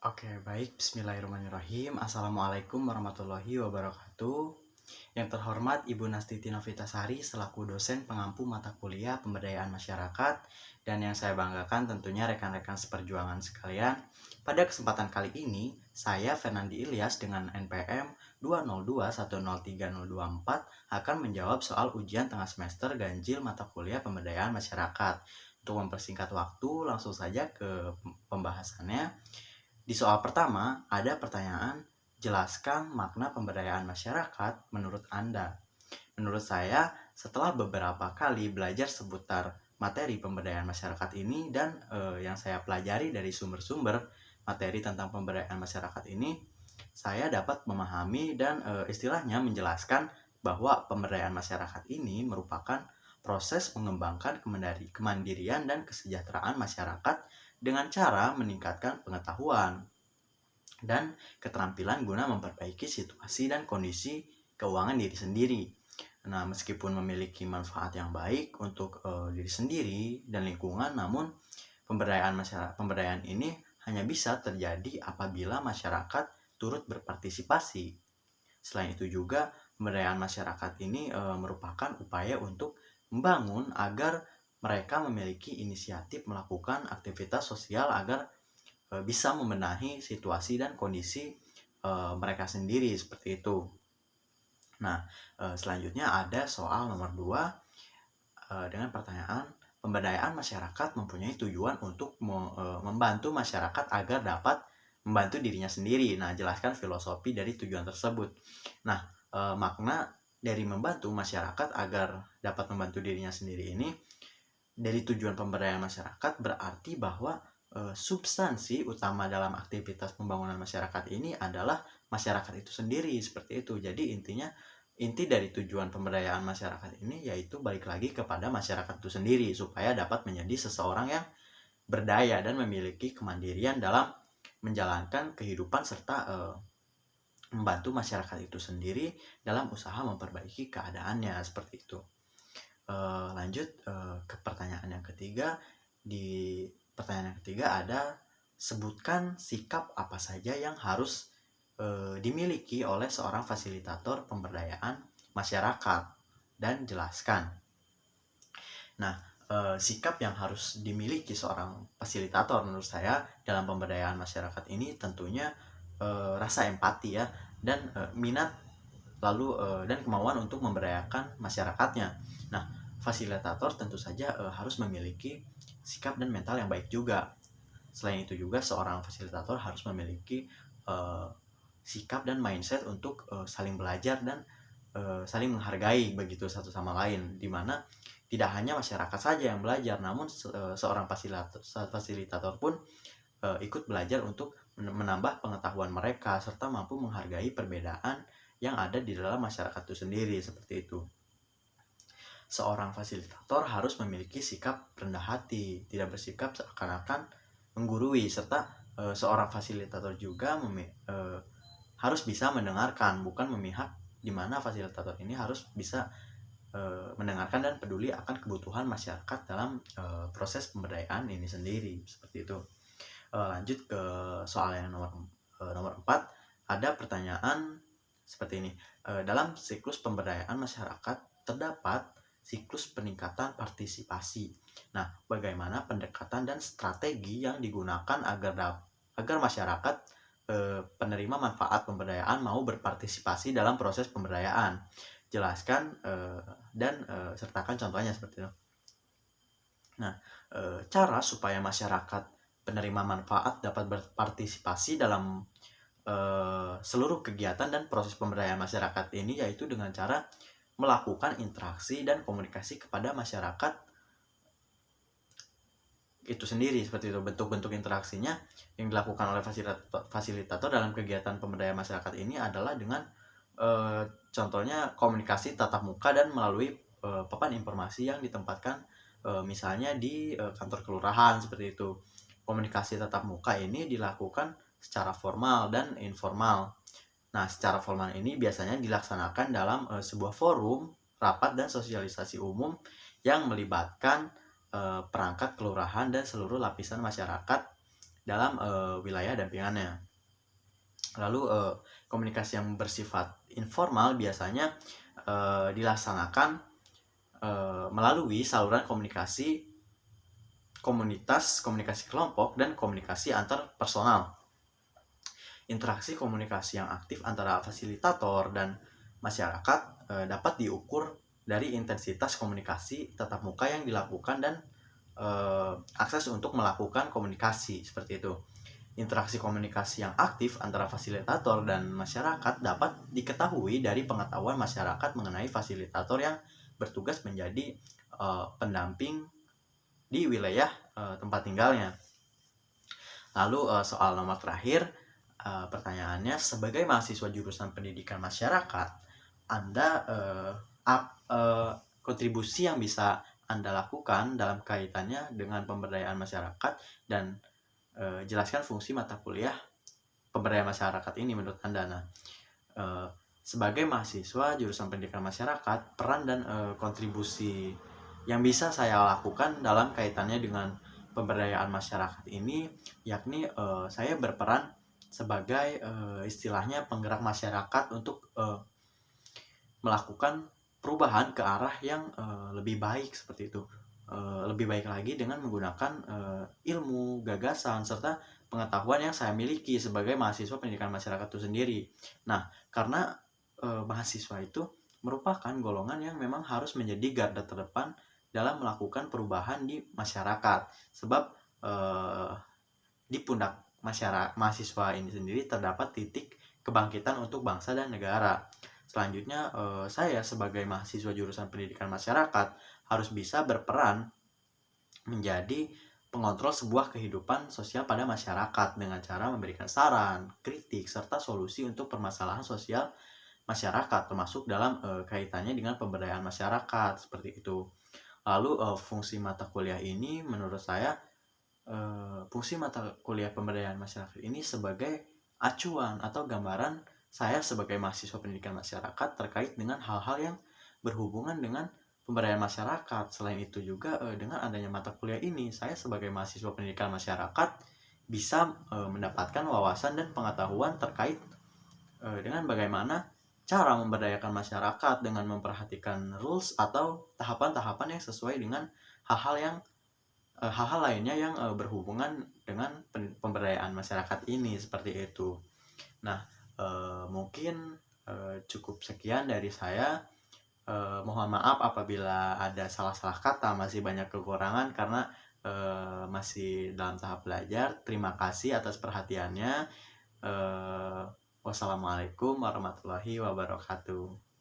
Oke, baik. Bismillahirrahmanirrahim. Assalamualaikum warahmatullahi wabarakatuh. Yang terhormat Ibu Nastiti Novitasari selaku dosen pengampu mata kuliah pemberdayaan masyarakat, dan yang saya banggakan tentunya rekan-rekan seperjuangan sekalian. Pada kesempatan kali ini, saya Fernandi Ilyas dengan NPM 202103024 akan menjawab soal ujian tengah semester ganjil mata kuliah pemberdayaan masyarakat. Untuk mempersingkat waktu, langsung saja ke pembahasannya. Di soal pertama, ada pertanyaan, jelaskan makna pemberdayaan masyarakat menurut Anda. Menurut saya, setelah beberapa kali belajar seputar materi pemberdayaan masyarakat ini dan yang saya pelajari dari sumber-sumber materi tentang pemberdayaan masyarakat ini, saya dapat memahami dan istilahnya menjelaskan bahwa pemberdayaan masyarakat ini merupakan proses mengembangkan kemandirian dan kesejahteraan masyarakat dengan cara meningkatkan pengetahuan dan keterampilan guna memperbaiki situasi dan kondisi keuangan diri sendiri. Nah, meskipun memiliki manfaat yang baik untuk diri sendiri dan lingkungan, namun pemberdayaan ini hanya bisa terjadi apabila masyarakat turut berpartisipasi. Selain itu juga, pemberdayaan masyarakat ini merupakan upaya untuk membangun agar mereka memiliki inisiatif melakukan aktivitas sosial agar bisa membenahi situasi dan kondisi mereka sendiri seperti itu. Nah, selanjutnya ada soal nomor 2 dengan pertanyaan, pemberdayaan masyarakat mempunyai tujuan untuk membantu masyarakat agar dapat membantu dirinya sendiri. Nah, jelaskan filosofi dari tujuan tersebut. Nah, makna dari membantu masyarakat agar dapat membantu dirinya sendiri ini, dari tujuan pemberdayaan masyarakat berarti bahwa substansi utama dalam aktivitas pembangunan masyarakat ini adalah masyarakat itu sendiri, seperti itu. Jadi inti dari tujuan pemberdayaan masyarakat ini yaitu balik lagi kepada masyarakat itu sendiri supaya dapat menjadi seseorang yang berdaya dan memiliki kemandirian dalam menjalankan kehidupan serta membantu masyarakat itu sendiri dalam usaha memperbaiki keadaannya, seperti itu. Lanjut ke pertanyaan yang ketiga. Di pertanyaan yang ketiga ada, sebutkan sikap apa saja yang harus dimiliki oleh seorang fasilitator pemberdayaan masyarakat dan jelaskan. Nah, sikap yang harus dimiliki seorang fasilitator menurut saya dalam pemberdayaan masyarakat ini tentunya rasa empati ya, dan minat lalu dan kemauan untuk memberdayakan masyarakatnya. Nah, fasilitator tentu saja harus memiliki sikap dan mental yang baik juga. Selain itu juga seorang fasilitator harus memiliki sikap dan mindset untuk saling belajar dan saling menghargai begitu satu sama lain, di mana tidak hanya masyarakat saja yang belajar, namun seorang fasilitator pun ikut belajar untuk menambah pengetahuan mereka serta mampu menghargai perbedaan yang ada di dalam masyarakat itu sendiri, seperti itu. Seorang fasilitator harus memiliki sikap rendah hati, tidak bersikap seakan-akan menggurui, serta seorang fasilitator juga harus bisa mendengarkan, bukan memihak, di mana fasilitator ini harus bisa mendengarkan dan peduli akan kebutuhan masyarakat dalam proses pemberdayaan ini sendiri, seperti itu. Lanjut ke soal yang nomor 4. Ada pertanyaan seperti ini. Dalam siklus pemberdayaan masyarakat terdapat siklus peningkatan partisipasi. Nah, bagaimana pendekatan dan strategi yang digunakan agar masyarakat penerima manfaat pemberdayaan mau berpartisipasi dalam proses pemberdayaan? Jelaskan dan sertakan contohnya, seperti itu. Nah, cara supaya masyarakat penerima manfaat dapat berpartisipasi dalam seluruh kegiatan dan proses pemberdayaan masyarakat ini yaitu dengan cara melakukan interaksi dan komunikasi kepada masyarakat itu sendiri, seperti itu. Bentuk-bentuk interaksinya yang dilakukan oleh fasilitator dalam kegiatan pemberdayaan masyarakat ini adalah dengan contohnya komunikasi tatap muka dan melalui papan informasi yang ditempatkan misalnya di kantor kelurahan, seperti itu. Komunikasi tatap muka ini dilakukan secara formal dan informal. Nah, secara formal ini biasanya dilaksanakan dalam sebuah forum, rapat, dan sosialisasi umum yang melibatkan perangkat kelurahan dan seluruh lapisan masyarakat dalam wilayah dampingannya. Lalu komunikasi yang bersifat informal biasanya dilaksanakan melalui saluran komunikasi komunitas, komunikasi kelompok, dan komunikasi antar personal. Interaksi komunikasi yang aktif antara fasilitator dan masyarakat dapat diukur dari intensitas komunikasi tatap muka yang dilakukan dan akses untuk melakukan komunikasi seperti itu. Interaksi komunikasi yang aktif antara fasilitator dan masyarakat dapat diketahui dari pengetahuan masyarakat mengenai fasilitator yang bertugas menjadi pendamping di wilayah tempat tinggalnya. Lalu soal nomor terakhir, pertanyaannya, sebagai mahasiswa jurusan pendidikan masyarakat, Anda kontribusi yang bisa Anda lakukan dalam kaitannya dengan pemberdayaan masyarakat, dan jelaskan fungsi mata kuliah pemberdayaan masyarakat ini menurut Anda. Nah, sebagai mahasiswa jurusan pendidikan masyarakat, peran dan kontribusi yang bisa saya lakukan dalam kaitannya dengan pemberdayaan masyarakat ini, yakni saya berperan sebagai istilahnya penggerak masyarakat untuk melakukan perubahan ke arah yang lebih baik seperti itu. Lebih baik lagi dengan menggunakan ilmu, gagasan, serta pengetahuan yang saya miliki sebagai mahasiswa pendidikan masyarakat itu sendiri. Nah, karena mahasiswa itu merupakan golongan yang memang harus menjadi garda terdepan dalam melakukan perubahan di masyarakat. Sebab di pundak mahasiswa ini sendiri terdapat titik kebangkitan untuk bangsa dan negara. Selanjutnya, saya sebagai mahasiswa jurusan pendidikan masyarakat harus bisa berperan menjadi pengontrol sebuah kehidupan sosial pada masyarakat dengan cara memberikan saran, kritik, serta solusi untuk permasalahan sosial masyarakat, termasuk dalam kaitannya dengan pemberdayaan masyarakat seperti itu. Lalu fungsi mata kuliah ini menurut saya, fungsi mata kuliah pemberdayaan masyarakat ini sebagai acuan atau gambaran saya sebagai mahasiswa pendidikan masyarakat terkait dengan hal-hal yang berhubungan dengan pemberdayaan masyarakat. Selain itu juga dengan adanya mata kuliah ini, saya sebagai mahasiswa pendidikan masyarakat bisa mendapatkan wawasan dan pengetahuan terkait dengan bagaimana cara memberdayakan masyarakat dengan memperhatikan rules atau tahapan-tahapan yang sesuai dengan hal-hal lainnya yang berhubungan dengan pemberdayaan masyarakat ini seperti itu. Nah, mungkin cukup sekian dari saya. Mohon maaf apabila ada salah-salah kata, masih banyak kekurangan karena masih dalam tahap belajar. Terima kasih atas perhatiannya. Wassalamualaikum warahmatullahi wabarakatuh.